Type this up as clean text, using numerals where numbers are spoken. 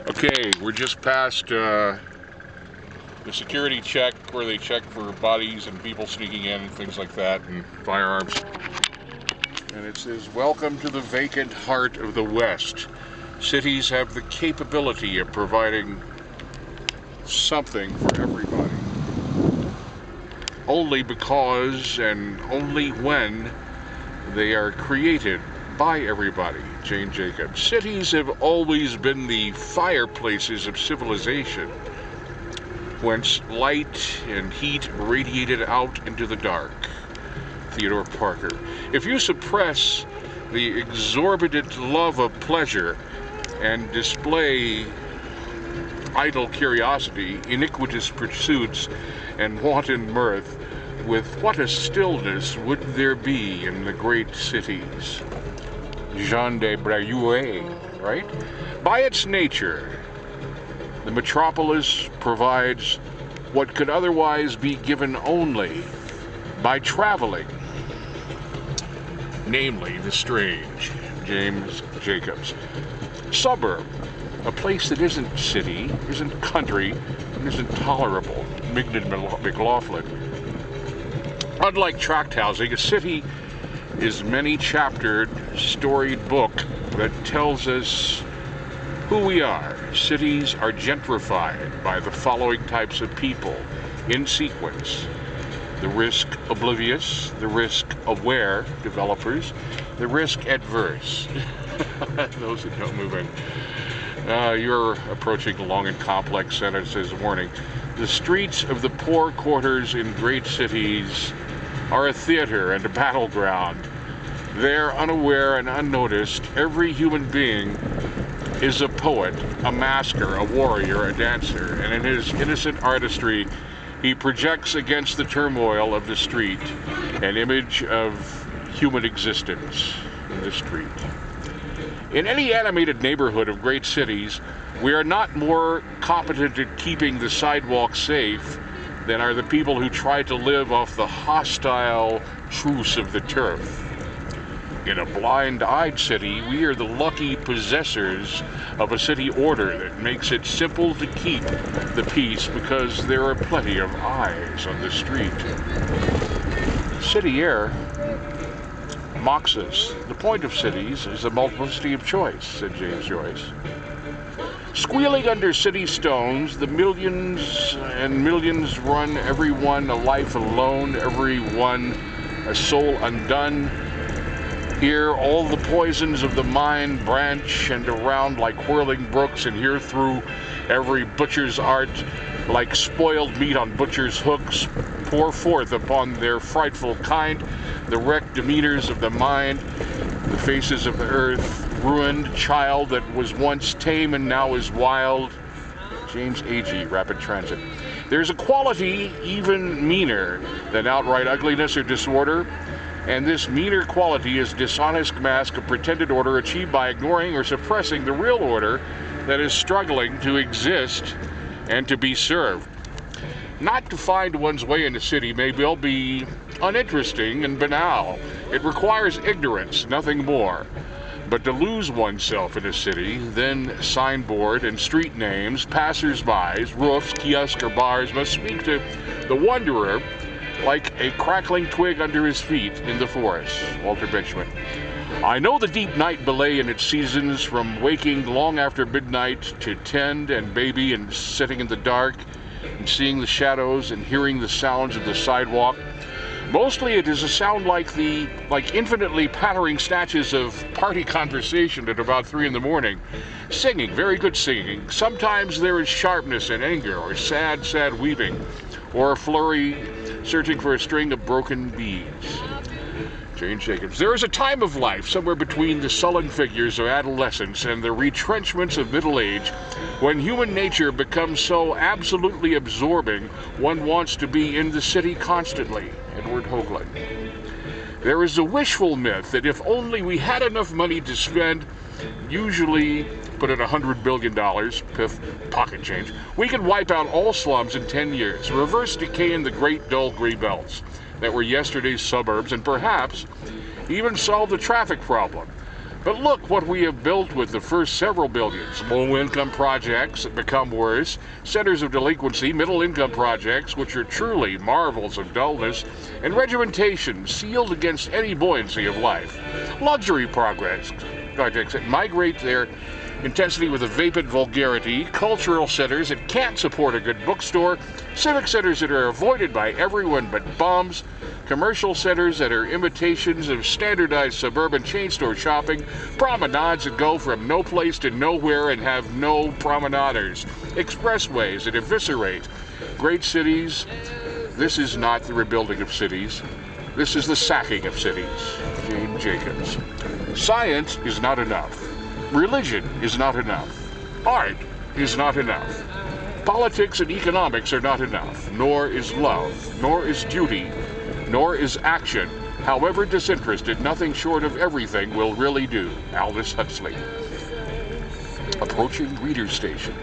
Okay, we're just past the security check where they check for bodies and people sneaking in and things like that, and firearms. And it says, "Welcome to the vacant heart of the West. Cities have the capability of providing something for everybody. Only because and only when they are created by everybody." Jane Jacobs. Cities have always been the fireplaces of civilization, whence light and heat radiated out into the dark. Theodore Parker. If you suppress the exorbitant love of pleasure and display idle curiosity, iniquitous pursuits, and wanton mirth, with what a stillness would there be in the great cities? Jean de Breuil, right? By its nature, the metropolis provides what could otherwise be given only by traveling, namely the strange. James Jacobs. Suburb, a place that isn't city, isn't country, and isn't tolerable. Mignon McLaughlin. Unlike tract housing, a city is many-chaptered, storied book that tells us who we are. Cities are gentrified by the following types of people in sequence: the risk oblivious, the risk aware developers, the risk adverse, those that don't move in. You're approaching long and complex sentences. Warning: the streets of the poor quarters in great cities are a theater and a battleground. There, unaware and unnoticed, every human being is a poet, a masker, a warrior, a dancer, and in his innocent artistry, he projects against the turmoil of the street an image of human existence in the street. In any animated neighborhood of great cities, we are not more competent at keeping the sidewalk safe than are the people who try to live off the hostile truce of the turf. In a blind-eyed city, we are the lucky possessors of a city order that makes it simple to keep the peace because there are plenty of eyes on the street. City air mocks us. The point of cities is a multiplicity of choice, said James Joyce. Squealing under city stones, the millions and millions run, every one a life alone, every one a soul undone. Here all the poisons of the mind branch and around like whirling brooks, and here through every butcher's art, like spoiled meat on butcher's hooks, pour forth upon their frightful kind the wrecked demeanors of the mind, the faces of the earth, ruined child that was once tame and now is wild. James Agee, Rapid Transit. There's a quality even meaner than outright ugliness or disorder, and this meaner quality is dishonest mask of pretended order achieved by ignoring or suppressing the real order that is struggling to exist and to be served. Not to find one's way in the city may well be uninteresting and banal. It requires ignorance, nothing more. But to lose oneself in a city, then signboard and street names, passers-by, roofs, kiosks, or bars must speak to the wanderer like a crackling twig under his feet in the forest. Walter Benjamin. I know the deep night belay in its seasons, from waking long after midnight to tend and baby and sitting in the dark and seeing the shadows and hearing the sounds of the sidewalk. Mostly it is a sound like infinitely pattering snatches of party conversation at about 3 in the morning. Singing, very good singing. Sometimes there is sharpness and anger, or sad, sad weeping, or a flurry searching for a string of broken beads. Jane Jacobs. There is a time of life somewhere between the sullen figures of adolescence and the retrenchments of middle age when human nature becomes so absolutely absorbing one wants to be in the city constantly. Edward Hoagland. There is a wishful myth that if only we had enough money to spend, usually put in $100 billion, piff, pocket change, we could wipe out all slums in 10 years, reverse decay in the great dull gray belts that were yesterday's suburbs, and perhaps even solve the traffic problem. But look what we have built with the first several billions. Low-income projects that become worse, centers of delinquency, middle-income projects, which are truly marvels of dullness, and regimentation sealed against any buoyancy of life. Luxury projects that migrate their intensity with a vapid vulgarity, cultural centers that can't support a good bookstore, civic centers that are avoided by everyone but bums, commercial centers that are imitations of standardized suburban chain store shopping, promenades that go from no place to nowhere and have no promenaders, expressways that eviscerate great cities. This is not the rebuilding of cities. This is the sacking of cities. Jane Jacobs. Science is not enough. Religion is not enough. Art is not enough. Politics and economics are not enough. Nor is love, nor is duty, nor is action. However disinterested, nothing short of everything will really do. Aldous Huxley. Approaching reader station.